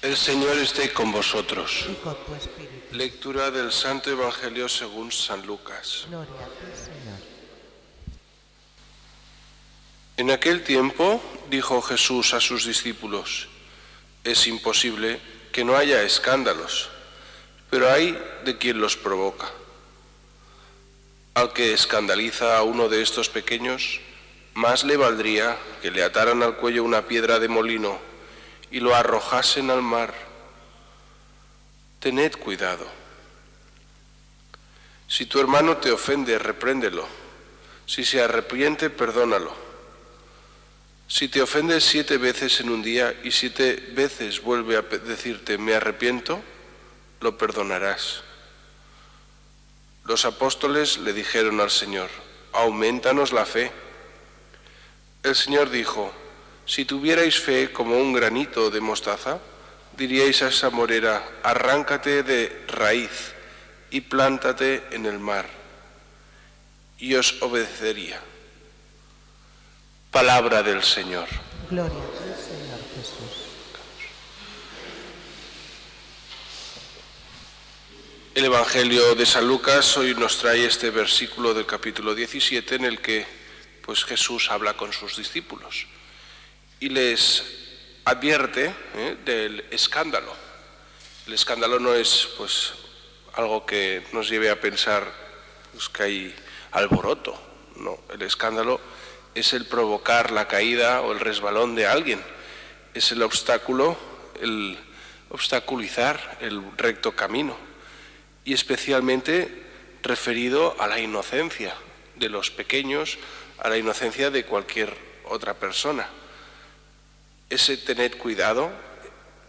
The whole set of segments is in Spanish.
El Señor esté con vosotros. y con tu espíritu. Lectura del Santo Evangelio según San Lucas. Gloria a ti, Señor. En aquel tiempo dijo Jesús a sus discípulos: es imposible que no haya escándalos, pero hay de quien los provoca. Al que escandaliza a uno de estos pequeños, más le valdría que le ataran al cuello una piedra de molino y lo arrojasen al mar. Tened cuidado. Si tu hermano te ofende, repréndelo. Si se arrepiente, perdónalo. Si te ofende 7 veces en un día y 7 veces vuelve a decirte me arrepiento, lo perdonarás. Los apóstoles le dijeron al Señor: aumentanos la fe. El Señor dijo: si tuvierais fe como un granito de mostaza, diríais a esa morera: arráncate de raíz y plántate en el mar, y os obedecería. Palabra del Señor. Gloria a ti, Señor Jesús. El Evangelio de San Lucas hoy nos trae este versículo del capítulo 17 en el que pues Jesús habla con sus discípulos y les advierte del escándalo. El escándalo no es pues algo que nos lleve a pensar pues, que hay alboroto, no. El escándalo es el provocar la caída o el resbalón de alguien, es el obstáculo, el obstaculizar el recto camino, y especialmente referido a la inocencia de los pequeños, a la inocencia de cualquier otra persona. Ese tened cuidado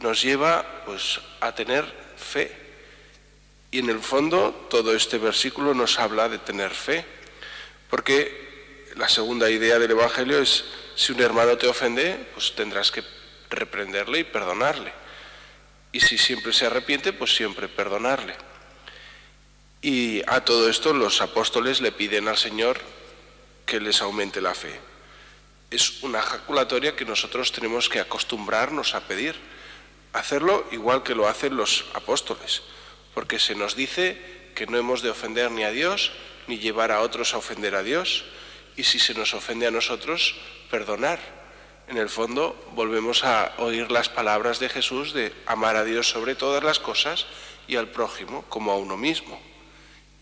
nos lleva pues a tener fe, y en el fondo todo este versículo nos habla de tener fe, porque la segunda idea del Evangelio es: si un hermano te ofende, pues tendrás que reprenderle y perdonarle, y si siempre se arrepiente, pues siempre perdonarle. Y a todo esto los apóstoles le piden al Señor que les aumente la fe. Es una ejaculatoria que nosotros tenemos que acostumbrarnos a pedir, hacerlo igual que lo hacen los apóstoles, porque se nos dice que no hemos de ofender ni a Dios ni llevar a otros a ofender a Dios, y si se nos ofende a nosotros, perdonar. En el fondo volvemos a oír las palabras de Jesús de amar a Dios sobre todas las cosas y al prójimo como a uno mismo.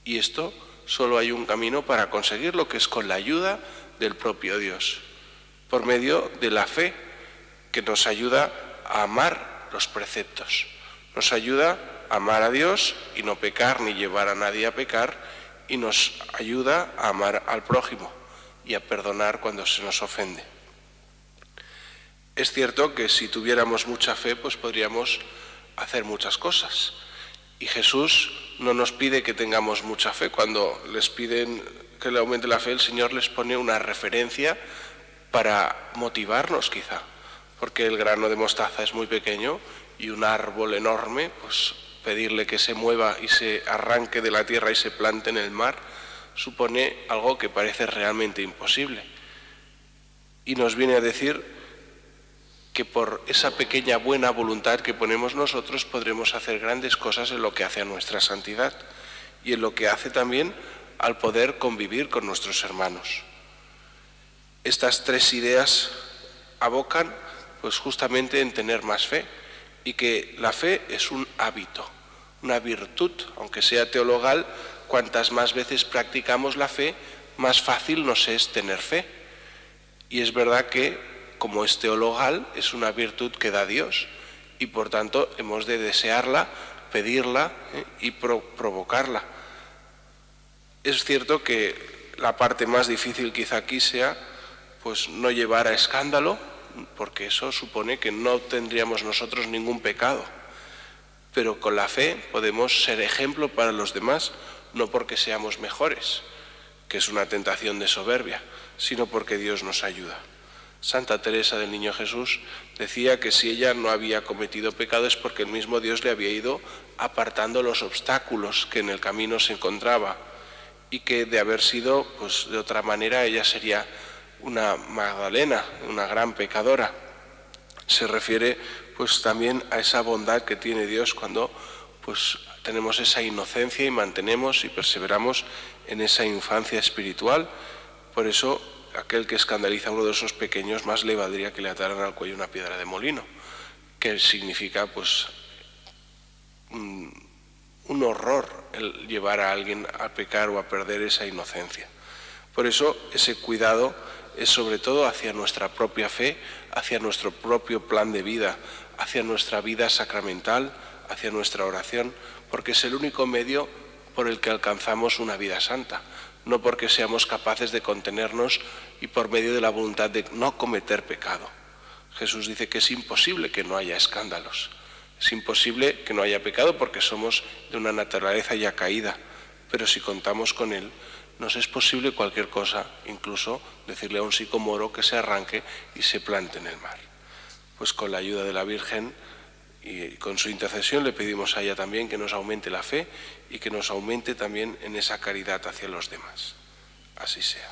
Y esto solo hay un camino para conseguirlo, que es con la ayuda del propio Dios, por medio de la fe, que nos ayuda a amar los preceptos, nos ayuda a amar a Dios y no pecar ni llevar a nadie a pecar, y nos ayuda a amar al prójimo y a perdonar cuando se nos ofende. Es cierto que si tuviéramos mucha fe, pues podríamos hacer muchas cosas, y Jesús no nos pide que tengamos mucha fe. Cuando les piden que le aumente la fe, el Señor les pone una referencia para motivarnos quizá, porque el grano de mostaza es muy pequeño y un árbol enorme, pues pedirle que se mueva y se arranque de la tierra y se plante en el mar supone algo que parece realmente imposible. Y nos viene a decir que por esa pequeña buena voluntad que ponemos nosotros podremos hacer grandes cosas en lo que hace a nuestra santidad y en lo que hace también al poder convivir con nuestros hermanos. Estas 3 ideas abocan pues justamente en tener más fe, y que la fe es un hábito, una virtud, aunque sea teologal. Cuantas más veces practicamos la fe, más fácil nos es tener fe. Y es verdad que como es teologal, es una virtud que da Dios, y por tanto hemos de desearla, pedirla y provocarla. Es cierto que la parte más difícil quizá aquí sea pues no llevar a escándalo, porque eso supone que no tendríamos nosotros ningún pecado, pero con la fe podemos ser ejemplo para los demás, no porque seamos mejores, que es una tentación de soberbia, sino porque Dios nos ayuda. Santa Teresa del Niño Jesús decía que si ella no había cometido pecado es porque el mismo Dios le había ido apartando los obstáculos que en el camino se encontraba, y que de haber sido pues de otra manera ella sería una Magdalena, una gran pecadora. Se refiere pues también a esa bondad que tiene Dios cuando pues tenemos esa inocencia y mantenemos y perseveramos en esa infancia espiritual. Por eso aquel que escandaliza a uno de esos pequeños, más le valdría que le ataran al cuello una piedra de molino, que significa pues un horror el llevar a alguien a pecar o a perder esa inocencia. Por eso ese cuidado es sobre todo hacia nuestra propia fe, hacia nuestro propio plan de vida, hacia nuestra vida sacramental, hacia nuestra oración, porque es el único medio por el que alcanzamos una vida santa, no porque seamos capaces de contenernos y por medio de la voluntad de no cometer pecado. Jesús dice que es imposible que no haya escándalos, es imposible que no haya pecado porque somos de una naturaleza ya caída, pero si contamos con Él, nos es posible cualquier cosa, incluso decirle a un sicomoro que se arranque y se plante en el mar. Pues con la ayuda de la Virgen y con su intercesión le pedimos a ella también que nos aumente la fe y que nos aumente también en esa caridad hacia los demás. Así sea.